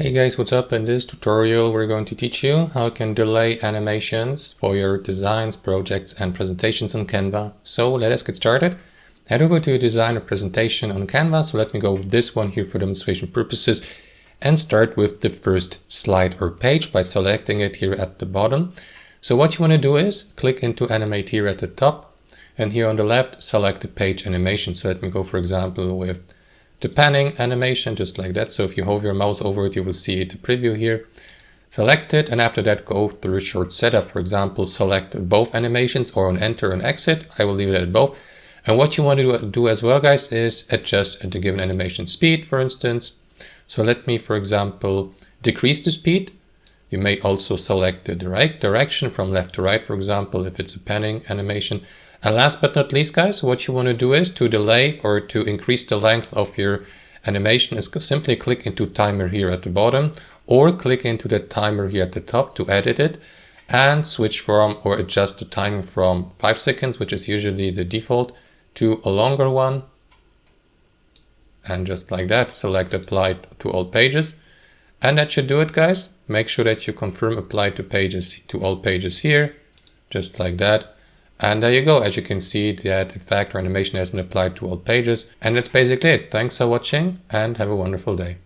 Hey guys, what's up? In this tutorial we're going to teach you how you can delay animations for your designs, projects and presentations on Canva. So let us get started. Head over to your design or presentation on Canva. So let me go with this one here for demonstration purposes and start with the first slide or page by selecting it here at the bottom. So what you want to do is click into animate here at the top, and here on the left select the page animation. So let me go, for example, with the panning animation, just like that. So if you hover your mouse over it, you will see the preview here. Select it, and after that go through a short setup. For example, select both animations or on enter and exit. I will leave it at both. And what you want to do as well, guys, is adjust the given animation speed, for instance. So let me, for example, decrease the speed. You may also select the direction from left to right, for example, if it's a panning animation. And last but not least, guys, what you want to do is to delay or to increase the length of your animation is simply click into timer here at the bottom, or click into the timer here at the top to edit it and switch from or adjust the timing from 5 seconds, which is usually the default, to a longer one. And just like that, select apply to all pages. And that should do it, guys. Make sure that you confirm apply to all pages here, just like that. And there you go. As you can see, that effect or animation has been applied to all pages. And that's basically it. Thanks for watching and have a wonderful day.